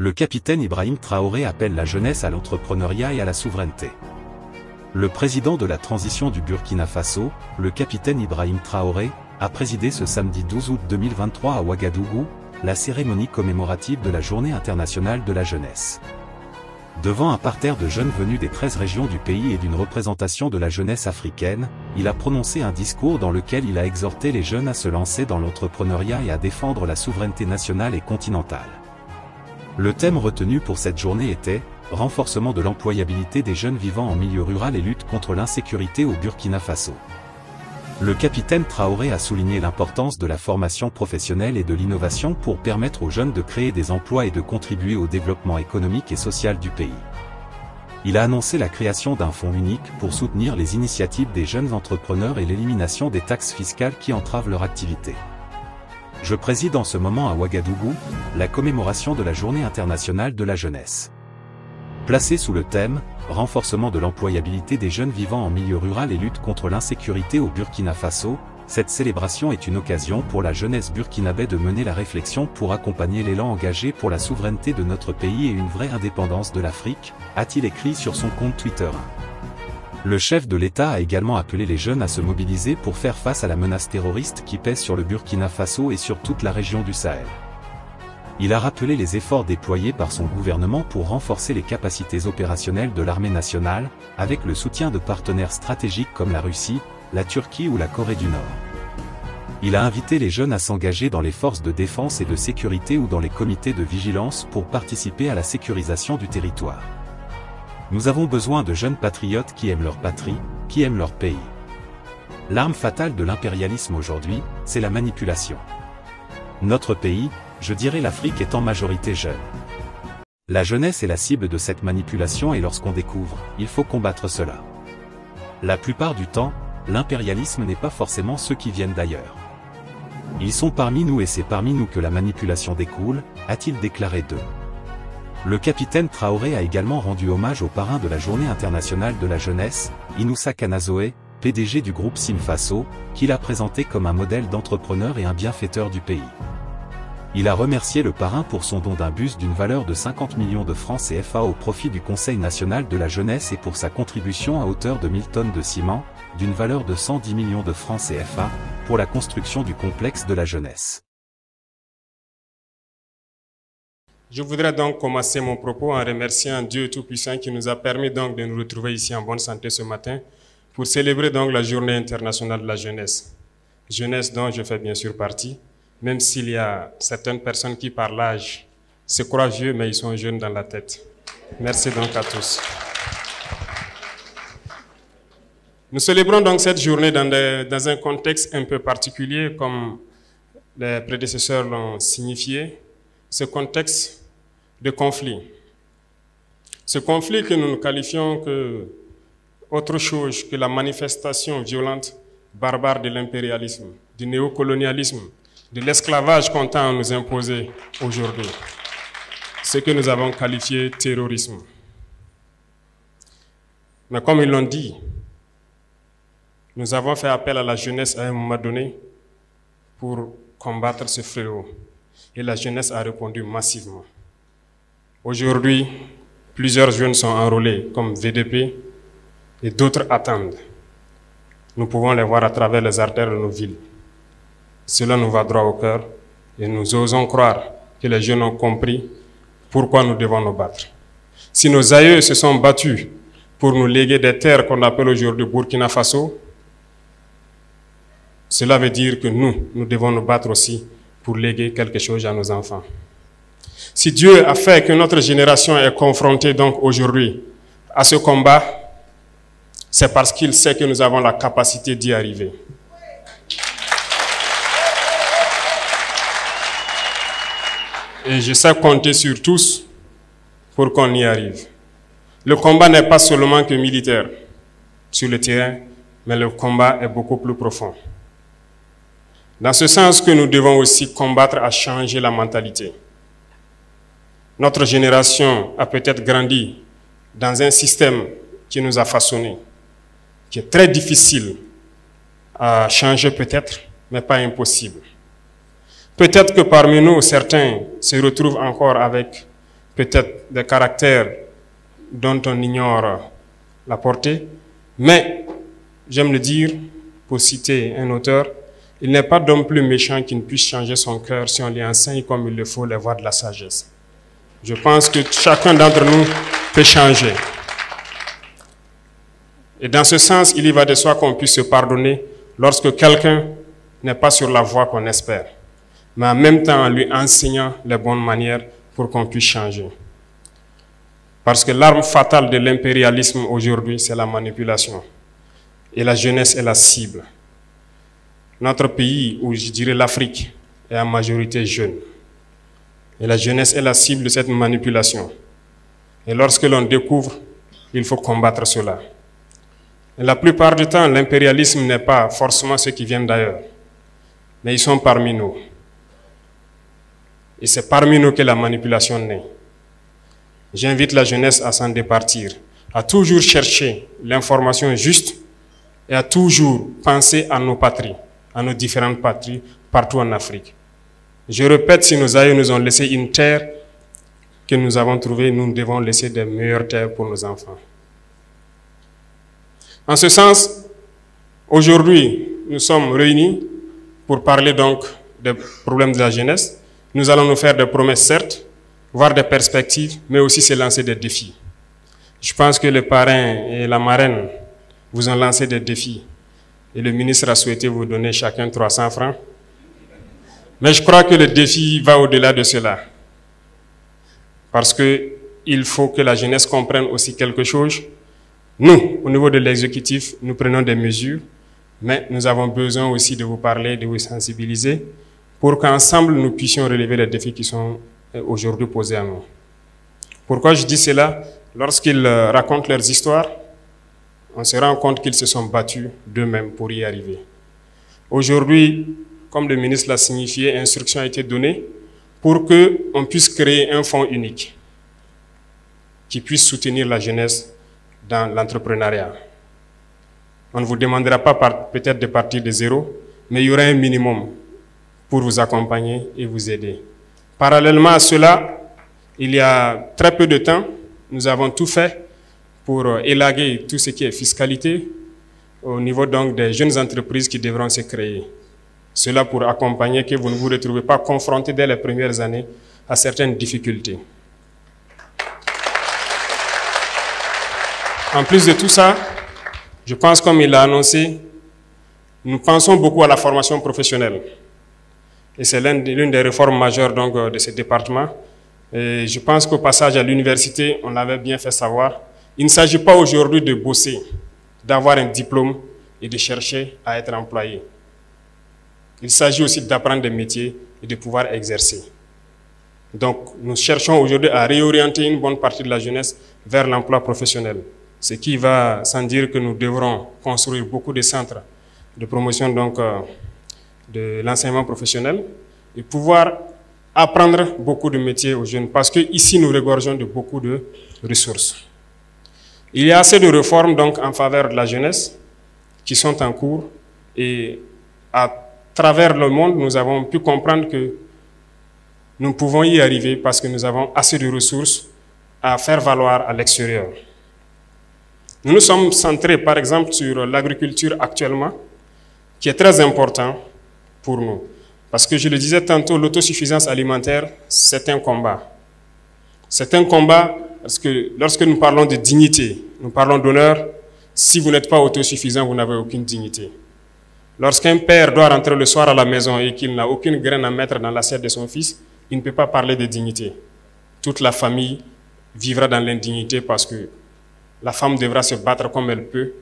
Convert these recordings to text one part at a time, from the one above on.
Le capitaine Ibrahim Traoré appelle la jeunesse à l'entrepreneuriat et à la souveraineté. Le président de la transition du Burkina Faso, le capitaine Ibrahim Traoré, a présidé ce samedi 12 août 2023 à Ouagadougou, la cérémonie commémorative de la Journée internationale de la jeunesse. Devant un parterre de jeunes venus des 13 régions du pays et d'une représentation de la jeunesse africaine, il a prononcé un discours dans lequel il a exhorté les jeunes à se lancer dans l'entrepreneuriat et à défendre la souveraineté nationale et continentale. Le thème retenu pour cette journée était « Renforcement de l'employabilité des jeunes vivant en milieu rural et lutte contre l'insécurité au Burkina Faso ». Le capitaine Traoré a souligné l'importance de la formation professionnelle et de l'innovation pour permettre aux jeunes de créer des emplois et de contribuer au développement économique et social du pays. Il a annoncé la création d'un fonds unique pour soutenir les initiatives des jeunes entrepreneurs et l'élimination des taxes fiscales qui entravent leur activité. Je préside en ce moment à Ouagadougou, la commémoration de la Journée internationale de la jeunesse. Placée sous le thème « Renforcement de l'employabilité des jeunes vivant en milieu rural et lutte contre l'insécurité au Burkina Faso », cette célébration est une occasion pour la jeunesse burkinabé de mener la réflexion pour accompagner l'élan engagé pour la souveraineté de notre pays et une vraie indépendance de l'Afrique, a-t-il écrit sur son compte Twitter. Le chef de l'État a également appelé les jeunes à se mobiliser pour faire face à la menace terroriste qui pèse sur le Burkina Faso et sur toute la région du Sahel. Il a rappelé les efforts déployés par son gouvernement pour renforcer les capacités opérationnelles de l'armée nationale, avec le soutien de partenaires stratégiques comme la Russie, la Turquie ou la Corée du Nord. Il a invité les jeunes à s'engager dans les forces de défense et de sécurité ou dans les comités de vigilance pour participer à la sécurisation du territoire. Nous avons besoin de jeunes patriotes qui aiment leur patrie, qui aiment leur pays. L'arme fatale de l'impérialisme aujourd'hui, c'est la manipulation. Notre pays, je dirais l'Afrique, est en majorité jeune. La jeunesse est la cible de cette manipulation et lorsqu'on découvre, il faut combattre cela. La plupart du temps, l'impérialisme n'est pas forcément ceux qui viennent d'ailleurs. Ils sont parmi nous et c'est parmi nous que la manipulation découle, a-t-il déclaré d'eux. Le capitaine Traoré a également rendu hommage au parrain de la Journée internationale de la jeunesse, Inoussa Kanazoé, PDG du groupe Simfaso, qu'il a présenté comme un modèle d'entrepreneur et un bienfaiteur du pays. Il a remercié le parrain pour son don d'un bus d'une valeur de 50 millions de francs CFA au profit du Conseil national de la jeunesse et pour sa contribution à hauteur de 1000 tonnes de ciment, d'une valeur de 110 millions de francs CFA, pour la construction du complexe de la jeunesse. Je voudrais donc commencer mon propos en remerciant Dieu Tout-Puissant qui nous a permis donc de nous retrouver ici en bonne santé ce matin pour célébrer donc la Journée internationale de la jeunesse. Jeunesse dont je fais bien sûr partie, même s'il y a certaines personnes qui par l'âge se croient vieux mais ils sont jeunes dans la tête. Merci donc à tous. Nous célébrons donc cette journée dans un contexte un peu particulier comme les prédécesseurs l'ont signifié, ce contexte de conflit. Ce conflit que nous qualifions que autre chose que la manifestation violente, barbare de l'impérialisme, du néocolonialisme, de l'esclavage qu'on tend à nous imposer aujourd'hui. Ce que nous avons qualifié terrorisme. Mais comme ils l'ont dit, nous avons fait appel à la jeunesse à un moment donné pour combattre ce fléau. Et la jeunesse a répondu massivement. Aujourd'hui, plusieurs jeunes sont enrôlés comme VDP et d'autres attendent. Nous pouvons les voir à travers les artères de nos villes. Cela nous va droit au cœur et nous osons croire que les jeunes ont compris pourquoi nous devons nous battre. Si nos aïeux se sont battus pour nous léguer des terres qu'on appelle aujourd'hui Burkina Faso, cela veut dire que nous devons nous battre aussi pour léguer quelque chose à nos enfants. Si Dieu a fait que notre génération est confrontée donc aujourd'hui à ce combat, c'est parce qu'il sait que nous avons la capacité d'y arriver. Et je sais compter sur tous pour qu'on y arrive. Le combat n'est pas seulement que militaire sur le terrain, mais le combat est beaucoup plus profond. Dans ce sens que nous devons aussi combattre à changer la mentalité. Notre génération a peut-être grandi dans un système qui nous a façonnés, qui est très difficile à changer peut-être, mais pas impossible. Peut-être que parmi nous, certains se retrouvent encore avec peut-être des caractères dont on ignore la portée, mais j'aime le dire, pour citer un auteur, il n'est pas d'homme plus méchant qui ne puisse changer son cœur si on lui enseigne comme il le faut les voies de la sagesse. Je pense que chacun d'entre nous peut changer. Et dans ce sens, il y va de soi qu'on puisse se pardonner lorsque quelqu'un n'est pas sur la voie qu'on espère, mais en même temps en lui enseignant les bonnes manières pour qu'on puisse changer. Parce que l'arme fatale de l'impérialisme aujourd'hui, c'est la manipulation. Et la jeunesse est la cible. Notre pays, ou je dirais l'Afrique, est en majorité jeune. Et la jeunesse est la cible de cette manipulation. Et lorsque l'on découvre, il faut combattre cela. Et la plupart du temps, l'impérialisme n'est pas forcément ceux qui viennent d'ailleurs, mais ils sont parmi nous. Et c'est parmi nous que la manipulation naît. J'invite la jeunesse à s'en départir, à toujours chercher l'information juste et à toujours penser à nos patries, à nos différentes patries partout en Afrique. Je répète, si nos aïeux nous ont laissé une terre que nous avons trouvée, nous devons laisser de meilleures terres pour nos enfants. En ce sens, aujourd'hui, nous sommes réunis pour parler donc des problèmes de la jeunesse. Nous allons nous faire des promesses, certes, voir des perspectives, mais aussi se lancer des défis. Je pense que le parrain et la marraine vous ont lancé des défis. Et le ministre a souhaité vous donner chacun 300 francs. Mais je crois que le défi va au-delà de cela. Parce qu'il faut que la jeunesse comprenne aussi quelque chose. Nous, au niveau de l'exécutif, nous prenons des mesures, mais nous avons besoin aussi de vous parler, de vous sensibiliser, pour qu'ensemble nous puissions relever les défis qui sont aujourd'hui posés à nous. Pourquoi je dis cela? Lorsqu'ils racontent leurs histoires, on se rend compte qu'ils se sont battus d'eux-mêmes pour y arriver. Aujourd'hui, comme le ministre l'a signifié, instruction a été donnée pour qu'on puisse créer un fonds unique qui puisse soutenir la jeunesse dans l'entrepreneuriat. On ne vous demandera pas peut-être de partir de zéro, mais il y aura un minimum pour vous accompagner et vous aider. Parallèlement à cela, il y a très peu de temps, nous avons tout fait pour élaguer tout ce qui est fiscalité au niveau donc des jeunes entreprises qui devront se créer. Cela pour accompagner que vous ne vous retrouvez pas confrontés dès les premières années à certaines difficultés. En plus de tout ça, je pense, comme il l'a annoncé, nous pensons beaucoup à la formation professionnelle. Et c'est l'une des réformes majeures donc, de ce département. Et je pense qu'au passage à l'université, on l'avait bien fait savoir, il ne s'agit pas aujourd'hui de bosser, d'avoir un diplôme et de chercher à être employé. Il s'agit aussi d'apprendre des métiers et de pouvoir exercer. Donc, nous cherchons aujourd'hui à réorienter une bonne partie de la jeunesse vers l'emploi professionnel. Ce qui va sans dire que nous devrons construire beaucoup de centres de promotion donc, de l'enseignement professionnel et pouvoir apprendre beaucoup de métiers aux jeunes parce qu'ici nous regorgeons de beaucoup de ressources. Il y a assez de réformes donc, en faveur de la jeunesse qui sont en cours et à travers le monde nous avons pu comprendre que nous pouvons y arriver parce que nous avons assez de ressources à faire valoir à l'extérieur. Nous nous sommes centrés, par exemple, sur l'agriculture actuellement, qui est très important pour nous. Parce que je le disais tantôt, l'autosuffisance alimentaire, c'est un combat. C'est un combat parce que lorsque nous parlons de dignité, nous parlons d'honneur, si vous n'êtes pas autosuffisant, vous n'avez aucune dignité. Lorsqu'un père doit rentrer le soir à la maison et qu'il n'a aucune graine à mettre dans l'assiette de son fils, il ne peut pas parler de dignité. Toute la famille vivra dans l'indignité parce que la femme devra se battre comme elle peut,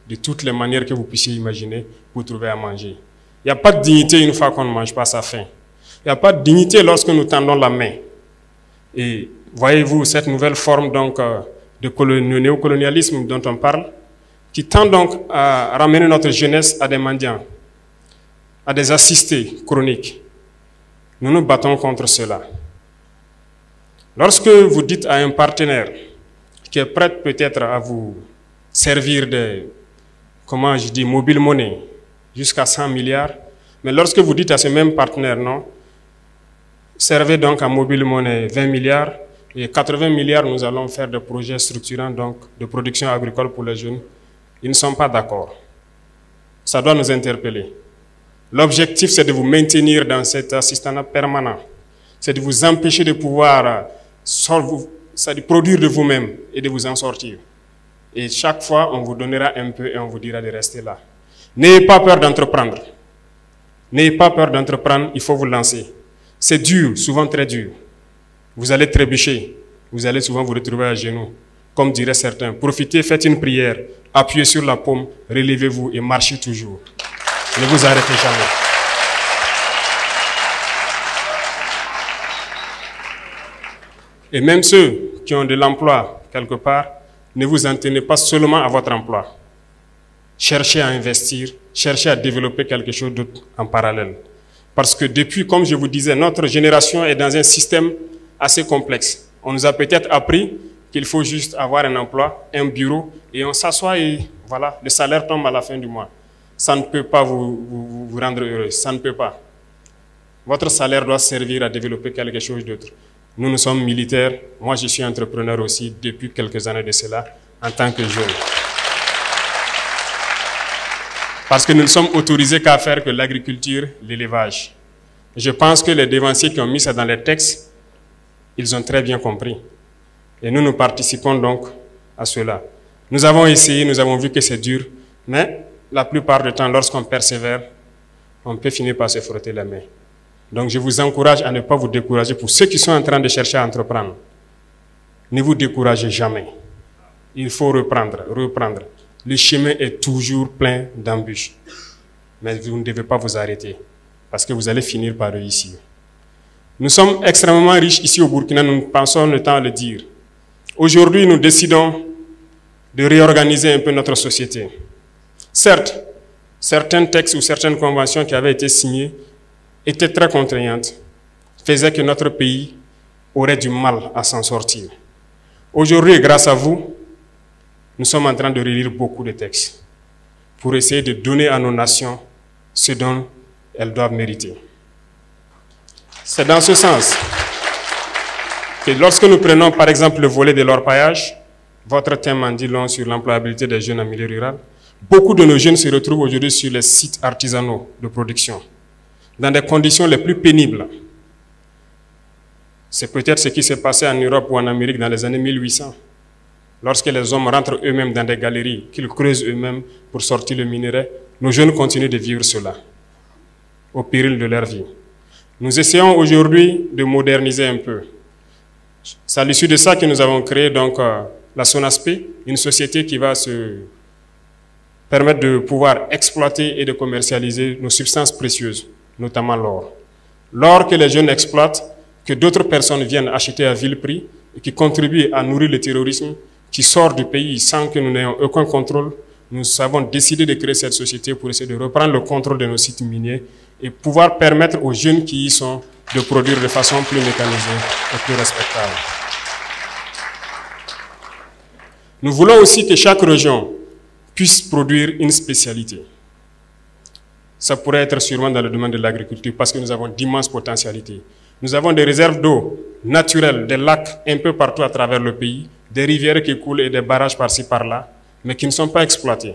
de toutes les manières que vous puissiez imaginer, pour trouver à manger. Il n'y a pas de dignité une fois qu'on ne mange pas sa faim. Il n'y a pas de dignité lorsque nous tendons la main. Et voyez-vous cette nouvelle forme donc, de néocolonialisme dont on parle, qui tend donc à ramener notre jeunesse à des mendiants, à des assistés chroniques. Nous nous battons contre cela. Lorsque vous dites à un partenaire qui est prêt peut-être à vous servir de, comment je dis, mobile money, jusqu'à 100 milliards, mais lorsque vous dites à ce même partenaire, non, servez donc à mobile money 20 milliards, Et 80 milliards, nous allons faire des projets structurants donc, de production agricole pour les jeunes. Ils ne sont pas d'accord. Ça doit nous interpeller. L'objectif, c'est de vous maintenir dans cet assistanat permanent. C'est de vous empêcher de pouvoir produire de vous-même et de vous en sortir. Et chaque fois, on vous donnera un peu et on vous dira de rester là. N'ayez pas peur d'entreprendre. N'ayez pas peur d'entreprendre, il faut vous lancer. C'est dur, souvent très dur. Vous allez trébucher, vous allez souvent vous retrouver à genoux. Comme diraient certains, profitez, faites une prière, appuyez sur la paume, relevez-vous et marchez toujours. Ne vous arrêtez jamais. Et même ceux qui ont de l'emploi quelque part, ne vous en tenez pas seulement à votre emploi. Cherchez à investir, cherchez à développer quelque chose d'autre en parallèle. Parce que depuis, comme je vous disais, notre génération est dans un système assez complexe. On nous a peut-être appris qu'il faut juste avoir un emploi, un bureau, et on s'assoit et voilà, le salaire tombe à la fin du mois. Ça ne peut pas vous rendre heureux, ça ne peut pas. Votre salaire doit servir à développer quelque chose d'autre. Nous sommes militaires, moi je suis entrepreneur aussi depuis quelques années de cela, en tant que jeune. Parce que nous ne sommes autorisés qu'à faire que l'agriculture, l'élevage. Je pense que les dévanciers qui ont mis ça dans les textes, ils ont très bien compris. Et nous participons donc à cela. Nous avons essayé, nous avons vu que c'est dur, mais la plupart du temps, lorsqu'on persévère, on peut finir par se frotter les mains. Donc je vous encourage à ne pas vous décourager. Pour ceux qui sont en train de chercher à entreprendre, ne vous découragez jamais. Il faut reprendre. Le chemin est toujours plein d'embûches. Mais vous ne devez pas vous arrêter, parce que vous allez finir par réussir. Nous sommes extrêmement riches ici au Burkina, nous pensons le temps à le dire. Aujourd'hui, nous décidons de réorganiser un peu notre société. Certes, certains textes ou certaines conventions qui avaient été signées étaient très contraignantes, faisaient que notre pays aurait du mal à s'en sortir. Aujourd'hui, grâce à vous, nous sommes en train de relire beaucoup de textes pour essayer de donner à nos nations ce dont elles doivent mériter. C'est dans ce sens que lorsque nous prenons par exemple le volet de l'orpaillage, votre thème en dit long sur l'employabilité des jeunes en milieu rural, beaucoup de nos jeunes se retrouvent aujourd'hui sur les sites artisanaux de production, dans des conditions les plus pénibles. C'est peut-être ce qui s'est passé en Europe ou en Amérique dans les années 1800. Lorsque les hommes rentrent eux-mêmes dans des galeries, qu'ils creusent eux-mêmes pour sortir le minerai, nos jeunes continuent de vivre cela, au péril de leur vie. Nous essayons aujourd'hui de moderniser un peu. C'est à l'issue de ça que nous avons créé donc la SONASP, une société qui va se permettre de pouvoir exploiter et de commercialiser nos substances précieuses, notamment l'or. L'or que les jeunes exploitent, que d'autres personnes viennent acheter à vil prix et qui contribuent à nourrir le terrorisme, qui sort du pays sans que nous n'ayons aucun contrôle. Nous avons décidé de créer cette société pour essayer de reprendre le contrôle de nos sites miniers et pouvoir permettre aux jeunes qui y sont de produire de façon plus mécanisée et plus respectable. Nous voulons aussi que chaque région puisse produire une spécialité. Ça pourrait être sûrement dans le domaine de l'agriculture parce que nous avons d'immenses potentialités. Nous avons des réserves d'eau naturelles, des lacs un peu partout à travers le pays, des rivières qui coulent et des barrages par-ci par-là, mais qui ne sont pas exploités.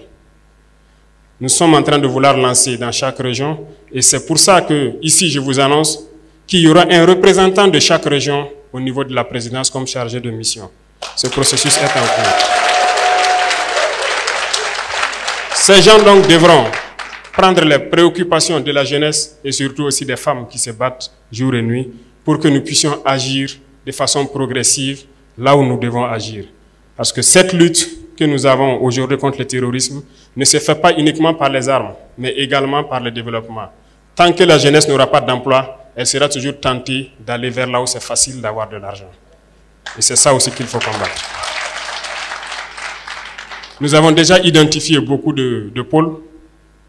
Nous sommes en train de vouloir lancer dans chaque région et c'est pour ça que ici je vous annonce qu'il y aura un représentant de chaque région au niveau de la présidence comme chargé de mission. Ce processus est en cours. Ces gens donc devront prendre les préoccupations de la jeunesse et surtout aussi des femmes qui se battent jour et nuit pour que nous puissions agir de façon progressive là où nous devons agir. Parce que cette lutte que nous avons aujourd'hui contre le terrorisme ne se fait pas uniquement par les armes, mais également par le développement. Tant que la jeunesse n'aura pas d'emploi, elle sera toujours tentée d'aller vers là où c'est facile d'avoir de l'argent. Et c'est ça aussi qu'il faut combattre. Nous avons déjà identifié beaucoup de pôles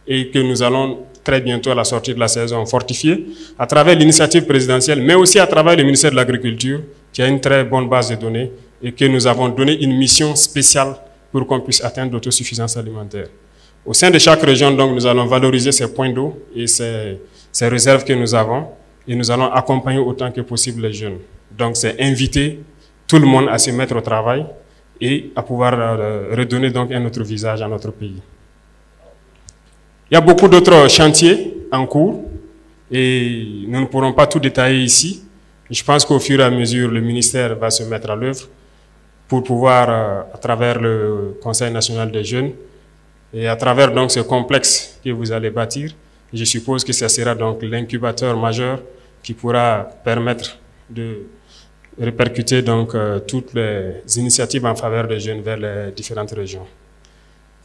et que nous allons très bientôt à la sortie de la saison fortifier à travers l'initiative présidentielle, mais aussi à travers le ministère de l'Agriculture qui a une très bonne base de données et que nous avons donné une mission spéciale pour qu'on puisse atteindre l'autosuffisance alimentaire. Au sein de chaque région, donc, nous allons valoriser ces points d'eau et ces réserves que nous avons et nous allons accompagner autant que possible les jeunes. Donc, c'est inviter tout le monde à se mettre au travail et à pouvoir redonner donc un autre visage à notre pays. Il y a beaucoup d'autres chantiers en cours et nous ne pourrons pas tout détailler ici. Je pense qu'au fur et à mesure, le ministère va se mettre à l'œuvre pour pouvoir, à travers le Conseil national des jeunes et à travers donc ce complexe que vous allez bâtir, je suppose que ça sera donc l'incubateur majeur qui pourra permettre de répercuter donc toutes les initiatives en faveur des jeunes vers les différentes régions.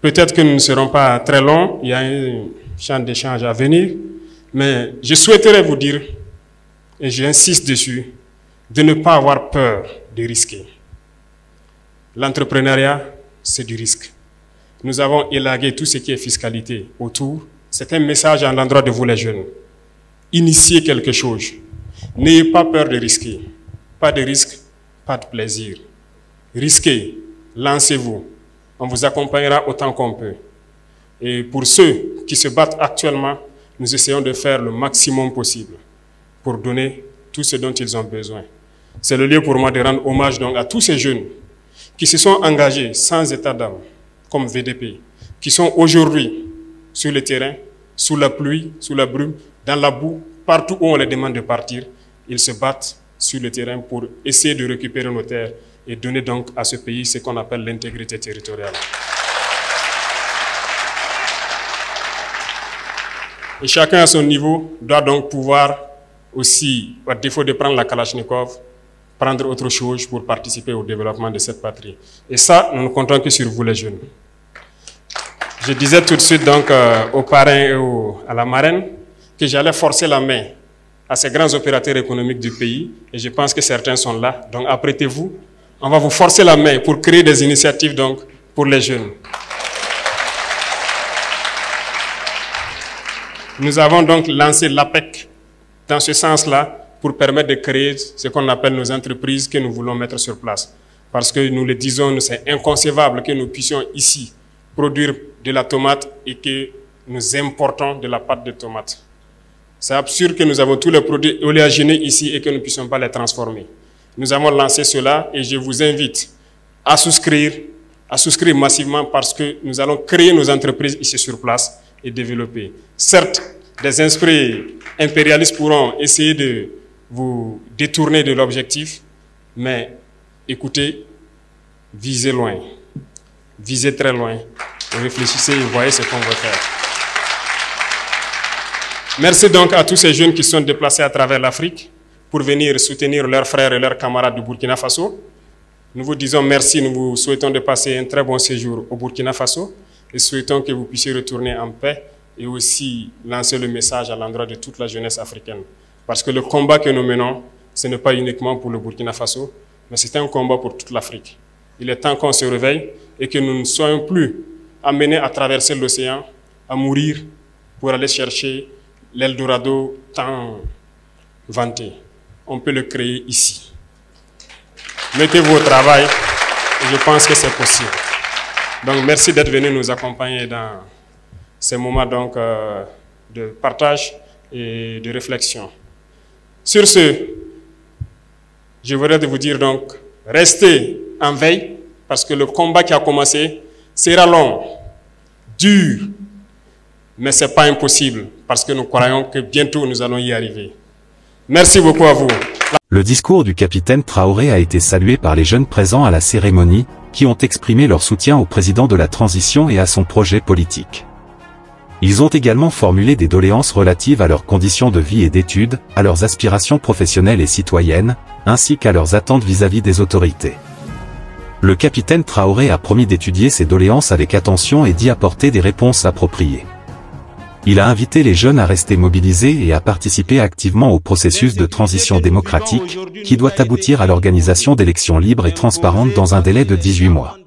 Peut-être que nous ne serons pas très longs, il y a un champ d'échange à venir, mais je souhaiterais vous dire, et j'insiste dessus, de ne pas avoir peur de risquer. L'entrepreneuriat, c'est du risque. Nous avons élagué tout ce qui est fiscalité autour. C'est un message à l'endroit de vous les jeunes. Initiez quelque chose. N'ayez pas peur de risquer. Pas de risque, pas de plaisir. Risquez, lancez-vous. On vous accompagnera autant qu'on peut. Et pour ceux qui se battent actuellement, nous essayons de faire le maximum possible pour donner tout ce dont ils ont besoin. C'est le lieu pour moi de rendre hommage donc à tous ces jeunes qui se sont engagés sans état d'âme, comme VDP, qui sont aujourd'hui sur le terrain, sous la pluie, sous la brume, dans la boue, partout où on les demande de partir, ils se battent sur le terrain pour essayer de récupérer nos terres et donner donc à ce pays ce qu'on appelle l'intégrité territoriale. Et chacun à son niveau doit donc pouvoir aussi, à défaut de prendre la Kalachnikov, prendre autre chose pour participer au développement de cette patrie. Et ça, nous ne comptons que sur vous les jeunes. Je disais tout de suite donc aux parrains et à la marraine que j'allais forcer la main à ces grands opérateurs économiques du pays, et je pense que certains sont là. Donc apprêtez-vous, on va vous forcer la main pour créer des initiatives donc pour les jeunes. Nous avons donc lancé l'APEC dans ce sens-là pour permettre de créer ce qu'on appelle nos entreprises que nous voulons mettre sur place. Parce que nous le disons, c'est inconcevable que nous puissions ici produire de la tomate et que nous importons de la pâte de tomate. C'est absurde que nous avons tous les produits oléagineux ici et que nous ne puissions pas les transformer. Nous avons lancé cela et je vous invite à souscrire massivement parce que nous allons créer nos entreprises ici sur place et développer. Certes, des esprits impérialistes pourront essayer de vous détourner de l'objectif, mais écoutez, visez loin, visez très loin, réfléchissez et voyez ce qu'on va faire. Merci donc à tous ces jeunes qui sont déplacés à travers l'Afrique pour venir soutenir leurs frères et leurs camarades du Burkina Faso. Nous vous disons merci, nous vous souhaitons de passer un très bon séjour au Burkina Faso et souhaitons que vous puissiez retourner en paix et aussi lancer le message à l'endroit de toute la jeunesse africaine. Parce que le combat que nous menons, ce n'est pas uniquement pour le Burkina Faso, mais c'est un combat pour toute l'Afrique. Il est temps qu'on se réveille et que nous ne soyons plus amenés à traverser l'océan, à mourir pour aller chercher l'Eldorado tant vanté. On peut le créer ici. Mettez-vous au travail et je pense que c'est possible. Donc merci d'être venu nous accompagner dans ces moments donc, de partage et de réflexion. Sur ce, je voudrais vous dire donc, restez en veille parce que le combat qui a commencé sera long, dur, mais ce n'est pas impossible parce que nous croyons que bientôt nous allons y arriver. Merci beaucoup à vous. Le discours du capitaine Traoré a été salué par les jeunes présents à la cérémonie, qui ont exprimé leur soutien au président de la transition et à son projet politique. Ils ont également formulé des doléances relatives à leurs conditions de vie et d'études, à leurs aspirations professionnelles et citoyennes, ainsi qu'à leurs attentes vis-à-vis des autorités. Le capitaine Traoré a promis d'étudier ces doléances avec attention et d'y apporter des réponses appropriées. Il a invité les jeunes à rester mobilisés et à participer activement au processus de transition démocratique, qui doit aboutir à l'organisation d'élections libres et transparentes dans un délai de 18 mois.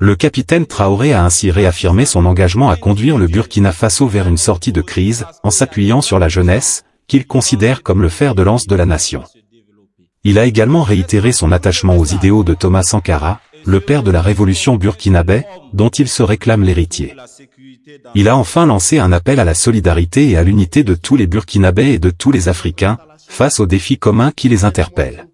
Le capitaine Traoré a ainsi réaffirmé son engagement à conduire le Burkina Faso vers une sortie de crise, en s'appuyant sur la jeunesse, qu'il considère comme le fer de lance de la nation. Il a également réitéré son attachement aux idéaux de Thomas Sankara, le père de la révolution burkinabé, dont il se réclame l'héritier. Il a enfin lancé un appel à la solidarité et à l'unité de tous les Burkinabés et de tous les Africains, face aux défis communs qui les interpellent.